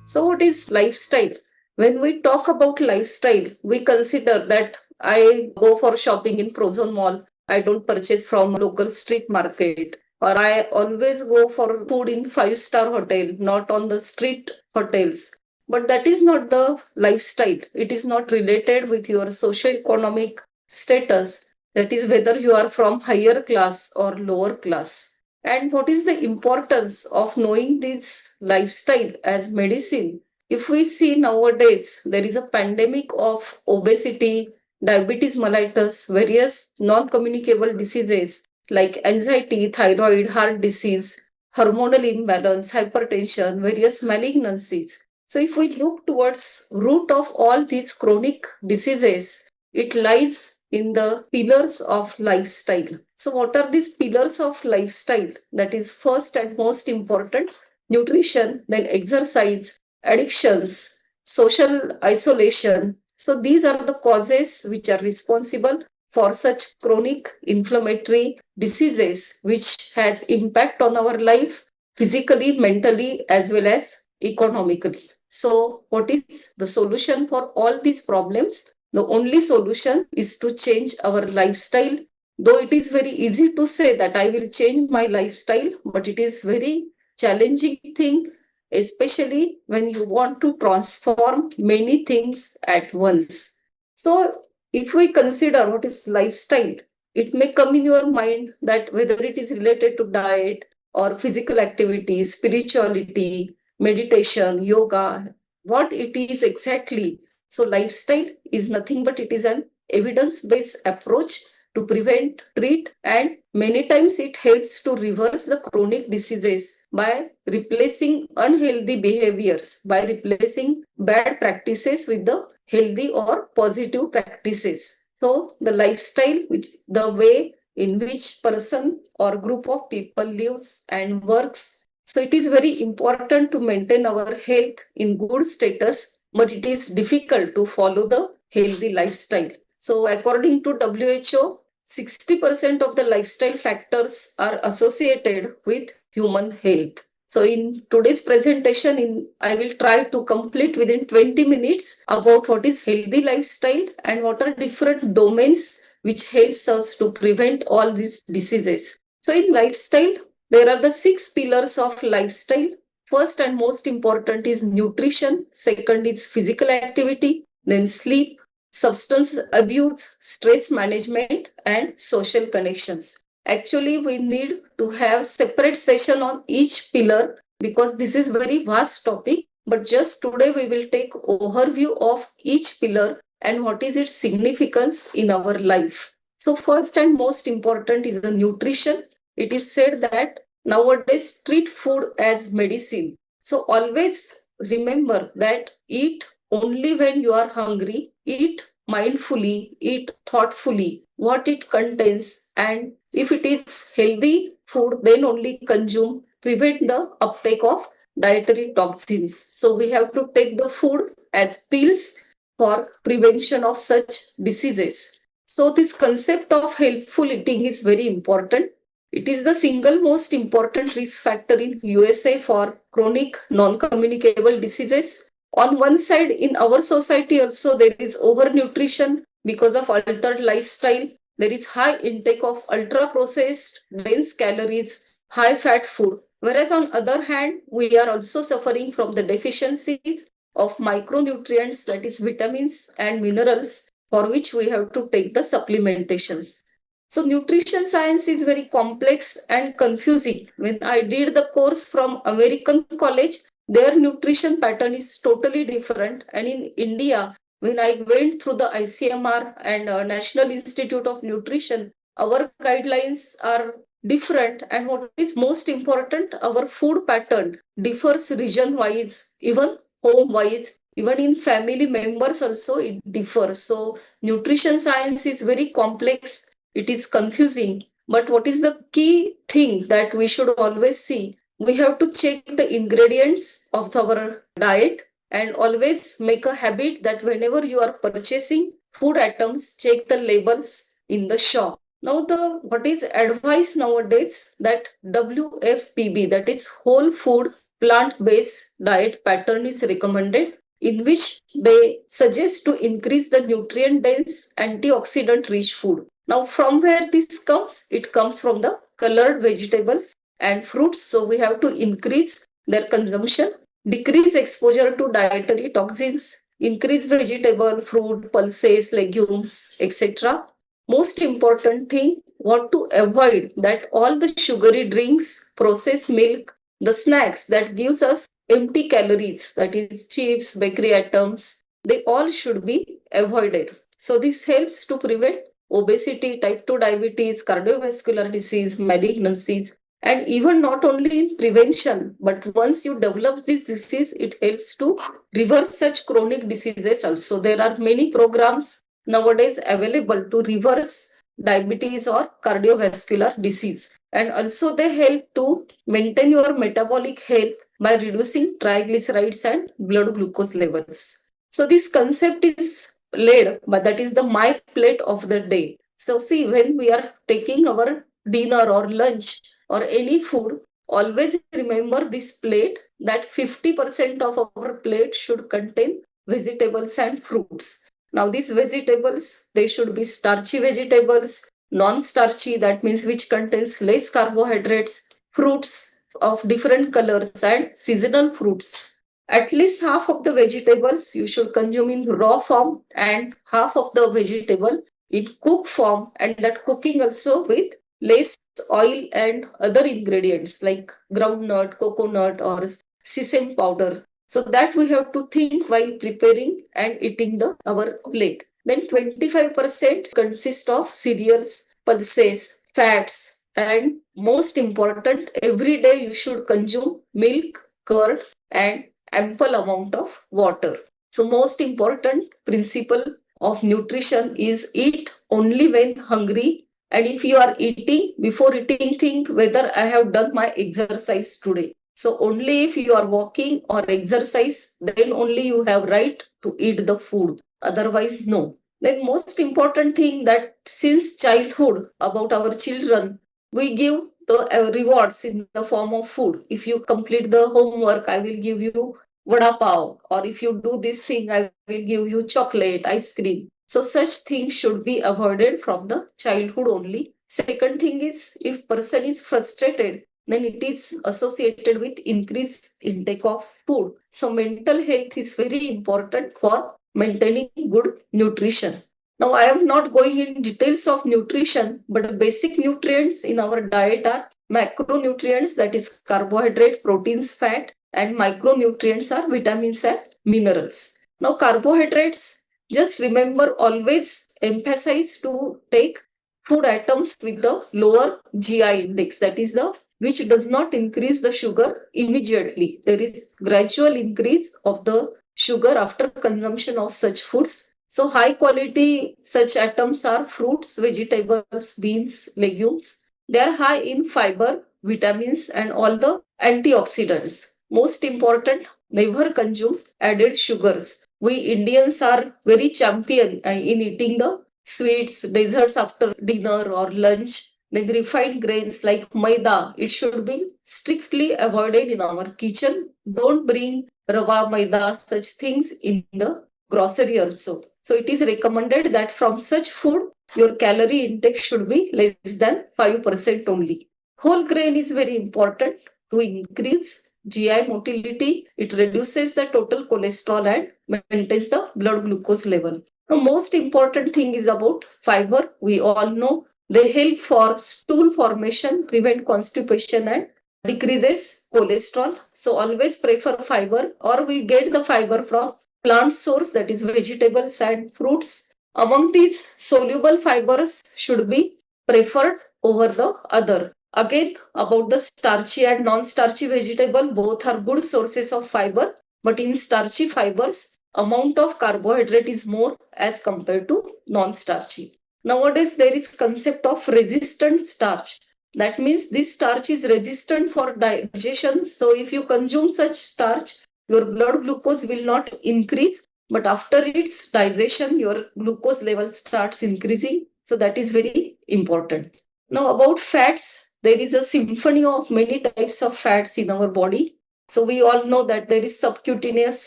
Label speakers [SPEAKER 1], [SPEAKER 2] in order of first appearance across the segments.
[SPEAKER 1] So, what is lifestyle? When we talk about lifestyle, we consider that I go for shopping in Ozone Mall. I don't purchase from local street market. Or I always go for food in five-star hotel, not on the street hotels. But that is not the lifestyle. It is not related with your socio-economic status. That is whether you are from higher class or lower class. And what is the importance of knowing this lifestyle as medicine? If we see nowadays, there is a pandemic of obesity, diabetes mellitus, various non-communicable diseases like anxiety, thyroid, heart disease, hormonal imbalance, hypertension, various malignancies. So if we look towards root of all these chronic diseases, it lies in the pillars of lifestyle. So what are these pillars of lifestyle? That is first and most important, nutrition, then exercise, addictions, social isolation. So these are the causes which are responsible for such chronic inflammatory diseases which has impact on our life physically, mentally, as well as economically. So what is the solution for all these problems? The only solution is to change our lifestyle. Though it is very easy to say that I will change my lifestyle, but it is very challenging thing, especially when you want to transform many things at once. So if we consider what is lifestyle, it may come in your mind that whether it is related to diet or physical activity, spirituality, meditation, yoga, what it is exactly. So lifestyle is nothing but it is an evidence-based approach to prevent, treat, and many times it helps to reverse the chronic diseases by replacing unhealthy behaviors, by replacing bad practices with the healthy or positive practices. So the lifestyle, which the way in which person or group of people lives and works. So it is very important to maintain our health in good status, but it is difficult to follow the healthy lifestyle. So according to WHO, 60% of the lifestyle factors are associated with human health. So in today's presentation, I will try to complete within 20 minutes about what is healthy lifestyle and what are different domains which helps us to prevent all these diseases. So in lifestyle, there are the six pillars of lifestyle. First and most important is nutrition. Second is physical activity, then sleep, substance abuse, stress management, and social connections. Actually, we need to have separate session on each pillar because this is very vast topic. But just today we will take overview of each pillar and what is its significance in our life. So first and most important is the nutrition. It is said that nowadays treat food as medicine. So always remember that eat only when you are hungry, eat mindfully, eat thoughtfully what it contains, and if it is healthy food, then only consume, prevent the uptake of dietary toxins. So we have to take the food as pills for prevention of such diseases. So this concept of healthful eating is very important. It is the single most important risk factor in USA for chronic non-communicable diseases. On one side, in our society also, there is overnutrition because of altered lifestyle. There is high intake of ultra-processed, dense calories, high-fat food. Whereas on other hand, we are also suffering from the deficiencies of micronutrients, that is vitamins and minerals, for which we have to take the supplementations. So nutrition science is very complex and confusing. When I did the course from American college, their nutrition pattern is totally different. And in India, when I went through the ICMR and National Institute of Nutrition, our guidelines are different. And what is most important, our food pattern differs region wise, even home wise, even in family members also it differs. So nutrition science is very complex, it is confusing. But what is the key thing that we should always see? We have to check the ingredients of our diet and always make a habit that whenever you are purchasing food items, check the labels in the shop. Now the what is advised nowadays that WFPB, that is whole food plant-based diet pattern is recommended, in which they suggest to increase the nutrient-dense, antioxidant-rich food. Now, from where this comes? It comes from the colored vegetables and fruits. So we have to increase their consumption, decrease exposure to dietary toxins, increase vegetable, fruit, pulses, legumes, etc. Most important thing, what to avoid that all the sugary drinks, processed milk, the snacks that gives us empty calories, that is chips, bakery items, they all should be avoided. So this helps to prevent obesity, type 2 diabetes, cardiovascular disease, malignancies, and even not only in prevention, but once you develop this disease, it helps to reverse such chronic diseases also. There are many programs nowadays available to reverse diabetes or cardiovascular disease. And also they help to maintain your metabolic health by reducing triglycerides and blood glucose levels. So this concept is laid, but that is the my plate of the day. So see, when we are taking our dinner or lunch or any food, always remember this plate, that 50% of our plate should contain vegetables and fruits. Now these vegetables, they should be starchy vegetables, non-starchy, that means which contains less carbohydrates, fruits of different colors and seasonal fruits. At least half of the vegetables you should consume in raw form and half of the vegetable in cooked form, and that cooking also with less oil and other ingredients like groundnut, coconut or sesame powder. So that we have to think while preparing and eating our plate. Then 25% consists of cereals, pulses, fats, and most important, every day you should consume milk, curd, and ample amount of water. So most important principle of nutrition is eat only when hungry, and if you are eating, before eating, think whether I have done my exercise today. So only if you are walking or exercise, then only you have right to eat the food. Otherwise, no. Then most important thing, that since childhood about our children, we give the rewards in the form of food. If you complete the homework, I will give you vada pav, or if you do this thing, I will give you chocolate, ice cream. So such things should be avoided from the childhood only. Second thing is, if person is frustrated, then it is associated with increased intake of food. So mental health is very important for maintaining good nutrition. Now I am not going in details of nutrition, but basic nutrients in our diet are macronutrients, that is carbohydrate, proteins, fat, and micronutrients are vitamins and minerals. Now carbohydrates, just remember, always emphasize to take food items with the lower GI index, that is the which does not increase the sugar immediately. There is gradual increase of the sugar after consumption of such foods. So high quality such items are fruits, vegetables, beans, legumes. They are high in fiber, vitamins, and all the antioxidants. Most important, never consume added sugars. We Indians are very champion in eating the sweets, desserts after dinner or lunch. Then refined grains like maida, it should be strictly avoided in our kitchen. Don't bring rava, maida, such things in the grocery also. So it is recommended that from such food, your calorie intake should be less than 5% only. Whole grain is very important to increase GI motility. It reduces the total cholesterol and maintains the blood glucose level. The most important thing is about fiber. We all know they help for stool formation, prevent constipation, and decreases cholesterol. So always prefer fiber, or we get the fiber from plant source, that is vegetables and fruits. Among these, soluble fibers should be preferred over the other. Again, about the starchy and non-starchy vegetable, both are good sources of fiber, but in starchy fibers, amount of carbohydrate is more as compared to non-starchy. Nowadays, there is concept of resistant starch. That means this starch is resistant for digestion. So if you consume such starch, your blood glucose will not increase, but after its digestion, your glucose level starts increasing. So that is very important. Now about fats, there is a symphony of many types of fats in our body. So we all know that there is subcutaneous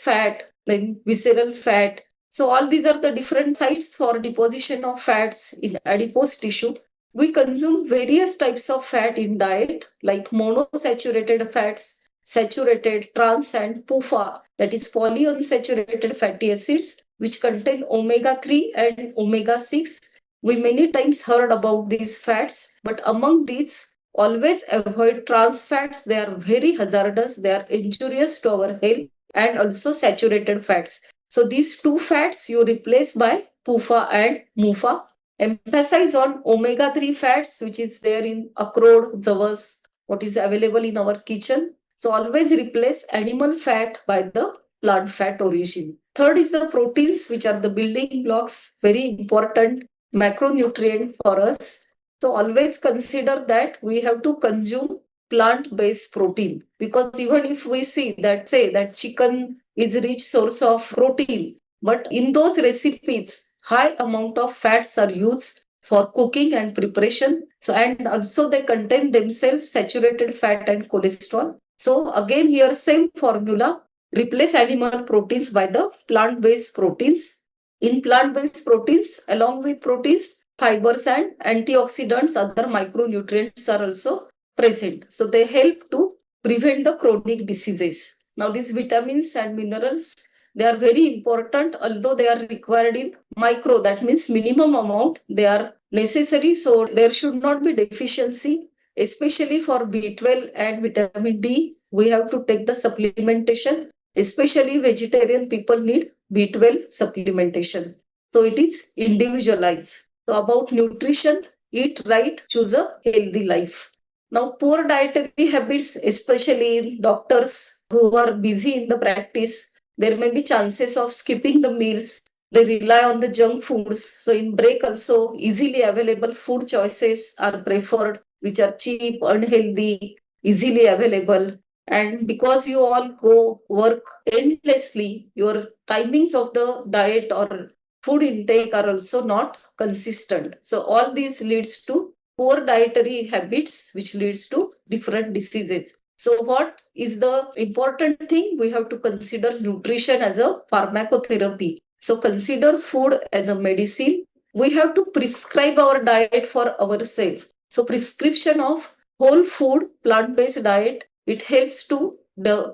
[SPEAKER 1] fat, then visceral fat. So all these are the different sites for deposition of fats in adipose tissue. We consume various types of fat in diet, like monosaturated fats, saturated, trans, and PUFA, that is polyunsaturated fatty acids, which contain omega-3 and omega-6. We many times heard about these fats, but among these, always avoid trans fats. They are very hazardous. They are injurious to our health, and also saturated fats. So these two fats you replace by PUFA and MUFA. Emphasize on omega-3 fats, which is there in akrod, javas, what is available in our kitchen. So always replace animal fat by the plant fat origin. Third is the proteins, which are the building blocks, very important macronutrient for us. So always consider that we have to consume plant-based protein, because even if we see that, say that chicken is a rich source of protein, but in those recipes high amount of fats are used for cooking and preparation. So and also they contain themselves saturated fat and cholesterol. So again here same formula, replace animal proteins by the plant-based proteins. In plant-based proteins, along with proteins, fibers and antioxidants, other micronutrients are also present. So they help to prevent the chronic diseases. Now these vitamins and minerals, they are very important, although they are required in micro, that means minimum amount, they are necessary. So there should not be deficiency, especially for B12 and vitamin D. We have to take the supplementation, especially vegetarian people need B12 supplementation. So it is individualized. So about nutrition, eat right, choose a healthy life. Now, poor dietary habits, especially in doctors who are busy in the practice, there may be chances of skipping the meals. They rely on the junk foods. So in break also, easily available food choices are preferred, which are cheap, unhealthy, easily available. And because you all go work endlessly, your timings of the diet or food intake are also not consistent. So all these leads to poor dietary habits, which leads to different diseases. So what is the important thing? We have to consider nutrition as a pharmacotherapy. So consider food as a medicine. We have to prescribe our diet for ourselves. So prescription of whole food, plant-based diet, it helps to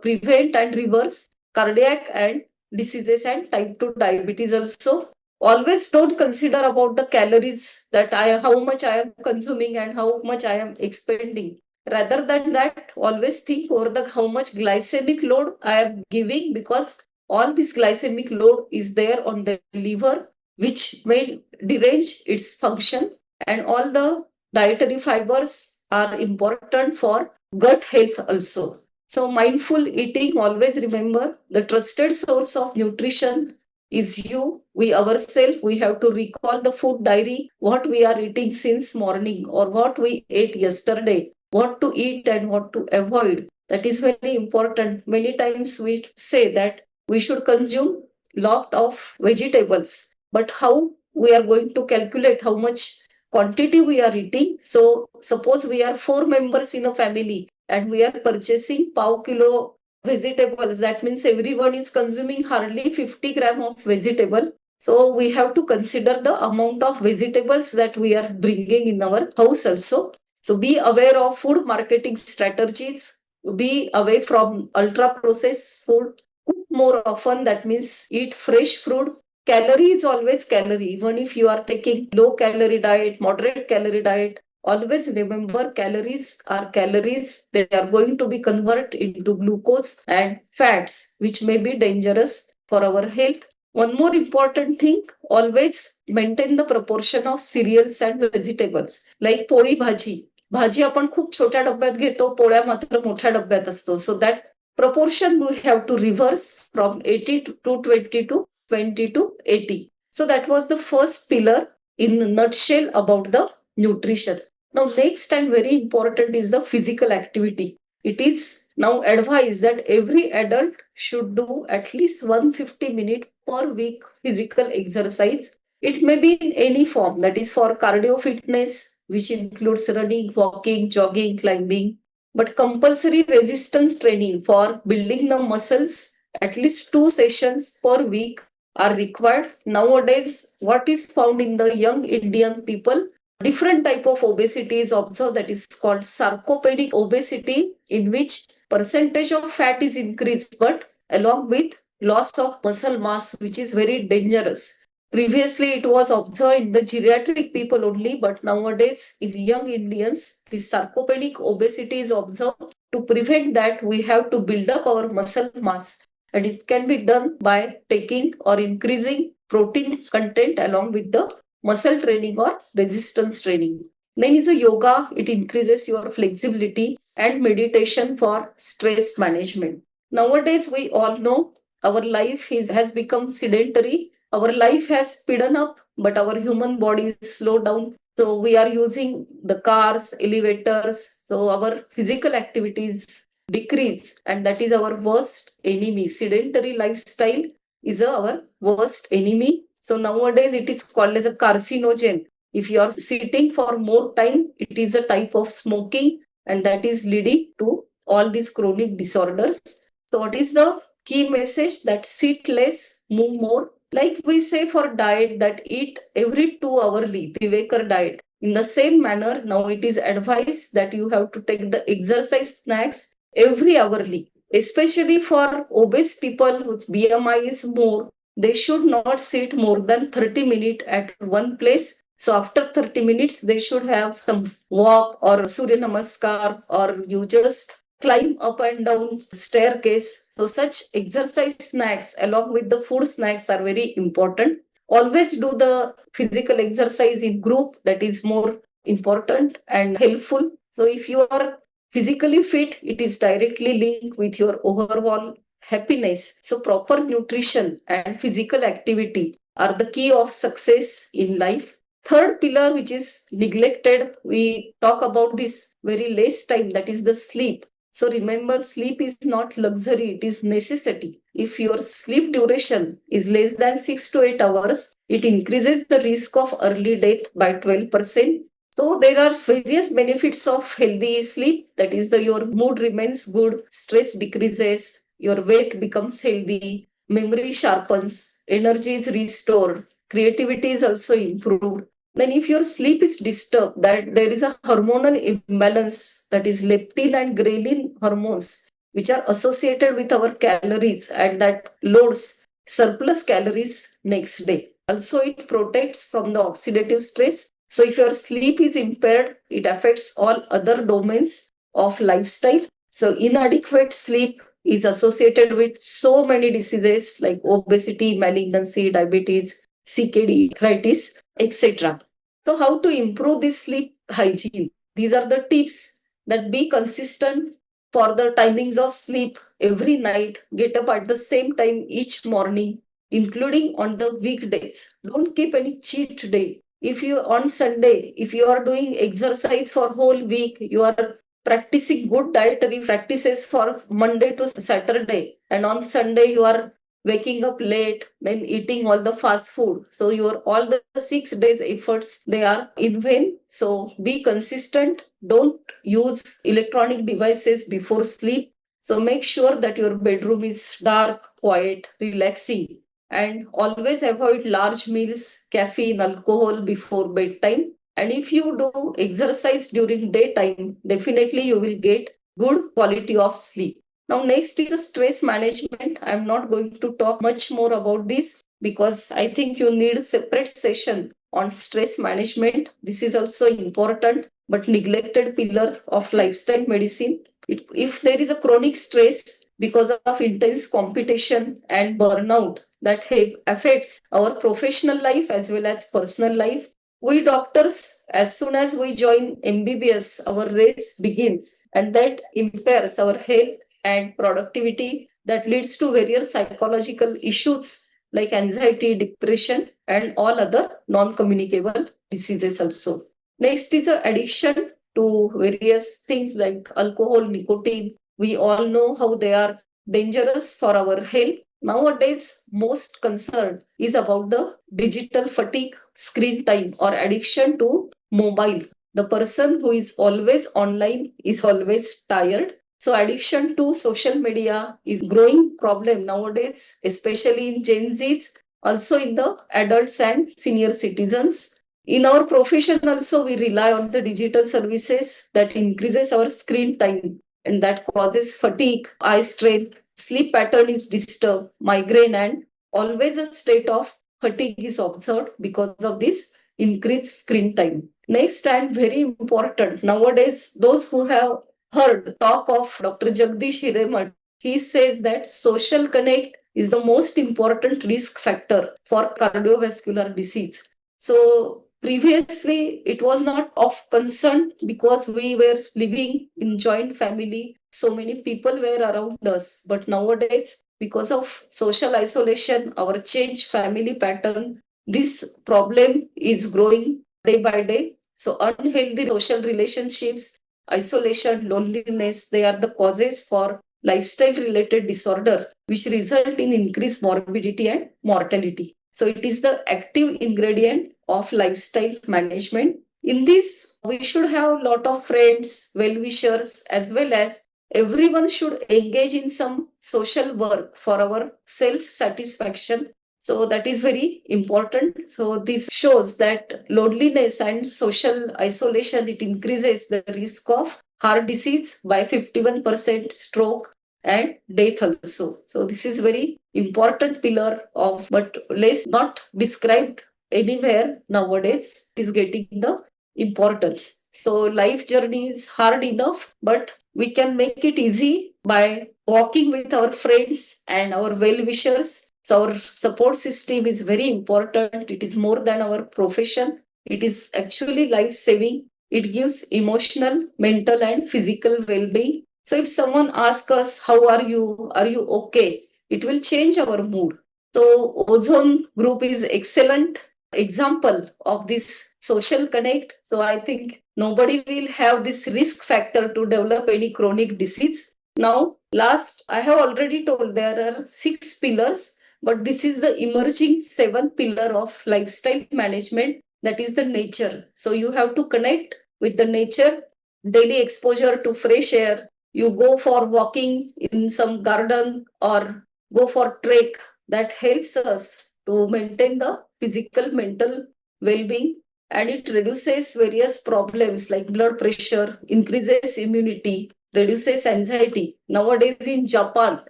[SPEAKER 1] prevent and reverse cardiac and diseases and type 2 diabetes also. Always don't consider about the calories, that how much I am consuming and how much I am expending. Rather than that, always think over the how much glycemic load I am giving, because all this glycemic load is there on the liver, which may derange its function, and all the dietary fibers are important for gut health also. So mindful eating, always remember the trusted source of nutrition is you, we ourselves. We have to recall the food diary, what we are eating since morning or what we ate yesterday, what to eat and what to avoid. That is very important. Many times we say that we should consume lot of vegetables, but how we are going to calculate how much quantity we are eating? So suppose we are 4 members in a family and we are purchasing pav kilo vegetables. That means everyone is consuming hardly 50 gram of vegetable. So we have to consider the amount of vegetables that we are bringing in our house also. So be aware of food marketing strategies. Be away from ultra processed food. Cook more often. That means eat fresh fruit. Calorie is always calorie. Even if you are taking low calorie diet, moderate calorie diet, always remember calories are calories. They are going to be converted into glucose and fats, which may be dangerous for our health. One more important thing, always maintain the proportion of cereals and vegetables. Like पोळी भाजी. भाजी आपण खूप छोट्या डब्यात घेतो, पोळ्या मात्र मोठ्या डब्यात असतो. So that proportion we have to reverse from 80 to 20 to 20 to 80. So that was the first pillar in a nutshell about the nutrition. Now, next and very important is the physical activity. It is now advised that every adult should do at least 150 minutes per week physical exercise. It may be in any form, that is for cardio fitness, which includes running, walking, jogging, climbing, but compulsory resistance training for building the muscles, at least 2 sessions per week are required. Nowadays, what is found in the young Indian people, different type of obesity is observed, that is called sarcopenic obesity, in which percentage of fat is increased, but along with loss of muscle mass, which is very dangerous. Previously, it was observed in the geriatric people only, but nowadays in young Indians, this sarcopenic obesity is observed. To prevent that, we have to build up our muscle mass, and it can be done by taking or increasing protein content along with the muscle training or resistance training. Then is a yoga, it increases your flexibility, and meditation for stress management. Nowadays, we all know our life has become sedentary. Our life has speeded up, but our human body is slowed down. So we are using the cars, elevators. So our physical activities decrease, and that is our worst enemy. Sedentary lifestyle is our worst enemy. So nowadays it is called as a carcinogen. If you are sitting for more time, it is a type of smoking, and that is leading to all these chronic disorders. So what is the key message? That sit less, move more. Like we say for diet, that eat every 2 hourly, Vivekar diet. In the same manner, now it is advised that you have to take the exercise snacks every hourly. Especially for obese people whose BMI is more, they should not sit more than 30 minutes at one place. So after 30 minutes, they should have some walk or Surya Namaskar, or you just climb up and down staircase. So such exercise snacks along with the food snacks are very important. Always do the physical exercise in group, that is more important and helpful. So if you are physically fit, it is directly linked with your overall happiness. So proper nutrition and physical activity are the key of success in life. Third pillar, which is neglected, we talk about this very less time, that is the sleep. So remember, sleep is not luxury, it is necessity. If your sleep duration is less than 6 to 8 hours, it increases the risk of early death by 12%. So there are various benefits of healthy sleep. That is, your mood remains good, stress decreases, your weight becomes healthy, memory sharpens, energy is restored, creativity is also improved. Then if your sleep is disturbed, that there is a hormonal imbalance, that is leptin and ghrelin hormones, which are associated with our calories, and that loads surplus calories next day. Also, it protects from the oxidative stress. So if your sleep is impaired, it affects all other domains of lifestyle. So inadequate sleep is associated with so many diseases like obesity, malignancy, diabetes, CKD, arthritis, etc. So how to improve this sleep hygiene? These are the tips: that be consistent for the timings of sleep every night. Get up at the same time each morning, including on the weekdays. Don't keep any cheat day. If you on Sunday, if you are doing exercise for whole week, you are practicing good dietary practices for Monday to Saturday, and on Sunday you are waking up late, then eating all the fast food. So your all the 6 days efforts, they are in vain. So be consistent. Don't use electronic devices before sleep. So make sure that your bedroom is dark, quiet, relaxing, and always avoid large meals, caffeine, alcohol before bedtime. And if you do exercise during daytime, definitely you will get good quality of sleep. Now, next is the stress management. I'm not going to talk much more about this because I think you need a separate session on stress management. This is also important but neglected pillar of lifestyle medicine. If there is a chronic stress because of intense competition and burnout that affects our professional life as well as personal life, we doctors, as soon as we join MBBS, our race begins, and that impairs our health and productivity, that leads to various psychological issues like anxiety, depression, and all other non-communicable diseases also. Next is addiction to various things like alcohol, nicotine. We all know how they are dangerous for our health. Nowadays, most concern is about the digital fatigue, screen time, or addiction to mobile. The person who is always online is always tired. So addiction to social media is growing problem nowadays, especially in Gen Zs, also in the adults and senior citizens. In our profession also, we rely on the digital services that increases our screen time and that causes fatigue, eye strain, sleep pattern is disturbed, migraine, and always a state of fatigue is observed because of this increased screen time. Next, and very important, nowadays, those who have heard talk of Dr. Jagdish Hiremat, he says that social connect is the most important risk factor for cardiovascular disease. So previously it was not of concern because we were living in joint family. So many people were around us. But nowadays, because of social isolation, our changed family pattern, this problem is growing day by day. So unhealthy social relationships, isolation, loneliness, they are the causes for lifestyle related disorder, which result in increased morbidity and mortality. So it is the active ingredient of lifestyle management. In this, we should have a lot of friends, well-wishers, as well as everyone should engage in some social work for our self-satisfaction. So that is very important. So this shows that loneliness and social isolation, it increases the risk of heart disease by 51%, stroke and death also. So this is very important pillar of, but less not described anywhere nowadays. It is getting the importance. So life journey is hard enough, but we can make it easy by walking with our friends and our well-wishers. So our support system is very important. It is more than our profession. It is actually life-saving. It gives emotional, mental, and physical well-being. So if someone asks us, how are you? Are you okay? It will change our mood. So Ozone Group is excellent example of this social connect. So I think nobody will have this risk factor to develop any chronic disease. Now, last, I have already told there are 6 pillars, but this is the emerging 7th pillar of lifestyle management, that is the nature. So you have to connect with the nature, daily exposure to fresh air. You go for walking in some garden or go for trek, that helps us to maintain the physical, mental well-being, and it reduces various problems like blood pressure, increases immunity, reduces anxiety. Nowadays in Japan,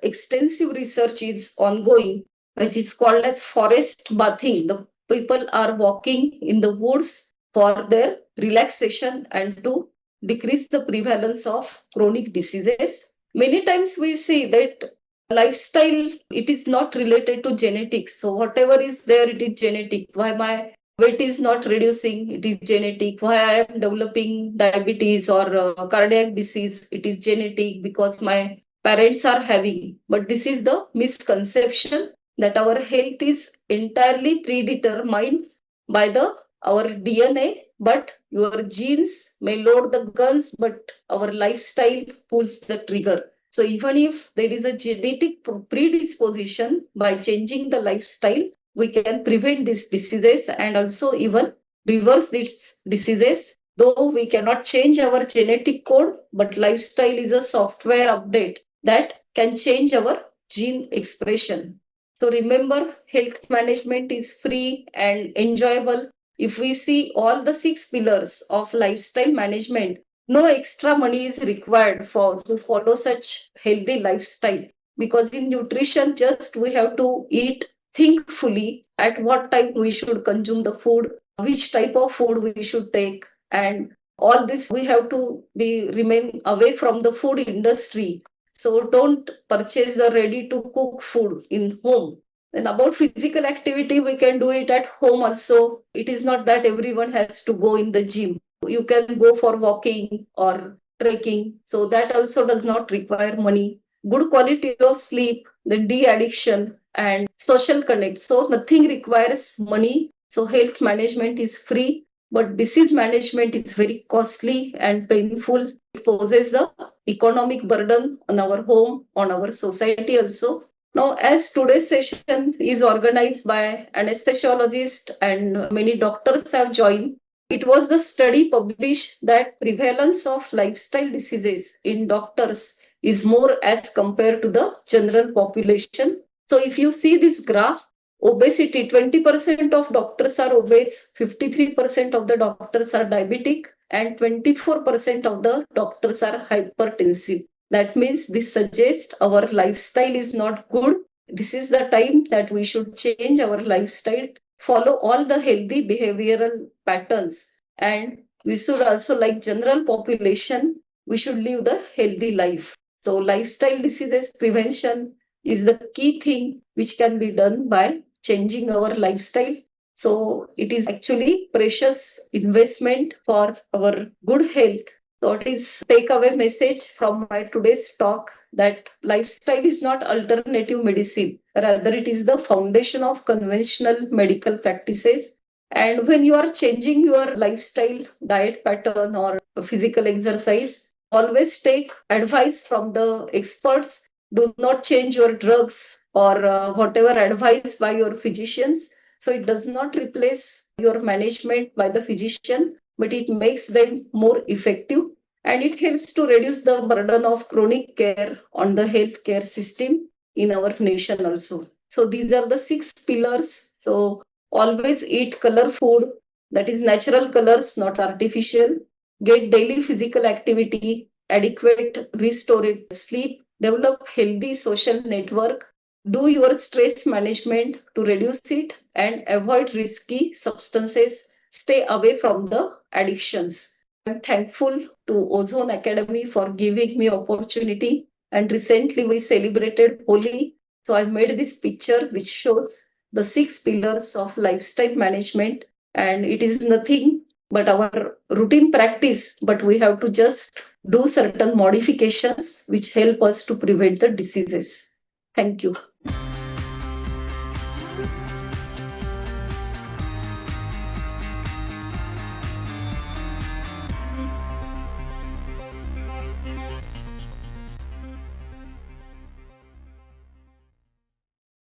[SPEAKER 1] extensive research is ongoing, which is called as forest bathing. The people are walking in the woods for their relaxation and to decrease the prevalence of chronic diseases. Many times we see that lifestyle, it is not related to genetics. So whatever is there, it is genetic. Why my weight is not reducing, it is genetic. Why I am developing diabetes or cardiac disease, it is genetic because my parents are having. But this is the misconception that our health is entirely predetermined by the our DNA, but your genes may load the guns, but our lifestyle pulls the trigger. So even if there is a genetic predisposition, by changing the lifestyle, we can prevent these diseases and also even reverse these diseases. Though we cannot change our genetic code, but lifestyle is a software update that can change our gene expression. So remember, health management is free and enjoyable. If we see all the 6 pillars of lifestyle management, no extra money is required for to follow such healthy lifestyle, because in nutrition just we have to eat, think fully at what time we should consume the food, which type of food we should take, and all this we have to be remain away from the food industry. So don't purchase the ready to cook food in home. And about physical activity, we can do it at home also. It is not that everyone has to go in the gym. You can go for walking or trekking. So that also does not require money. Good quality of sleep, the de-addiction and social connect. So nothing requires money. So health management is free, but disease management is very costly and painful. It poses the economic burden on our home, on our society also. Now, as today's session is organized by anesthesiologist and many doctors have joined, It was the study published that prevalence of lifestyle diseases in doctors is more as compared to the general population. So if you see this graph, obesity, 20% of doctors are obese, 53% of the doctors are diabetic, and 24% of the doctors are hypertensive. That means this suggests our lifestyle is not good. This is the time that we should change our lifestyle, follow all the healthy behavioral patterns, and we should also, like general population, we should live the healthy life. So lifestyle diseases prevention is the key thing which can be done by changing our lifestyle. So it is actually precious investment for our good health. So it is takeaway message from my today's talk that lifestyle is not alternative medicine. Rather, it is the foundation of conventional medical practices. And when you are changing your lifestyle, diet pattern, or physical exercise, always take advice from the experts. Do not change your drugs or whatever advice by your physicians. So it does not replace your management by the physician, but it makes them more effective, and it helps to reduce the burden of chronic care on the healthcare system in our nation also. So these are the 6 pillars. So always eat color food, that is natural colors, not artificial. Get daily physical activity, adequate restorative sleep, develop healthy social network, do your stress management to reduce it, and avoid risky substances. Stay away from the addictions. I'm thankful to Ozone Academy for giving me opportunity. And recently we celebrated Holi. So I made this picture which shows the 6 pillars of lifestyle management. And it is nothing but our routine practice, but we have to just do certain modifications which help us to prevent the diseases. Thank you.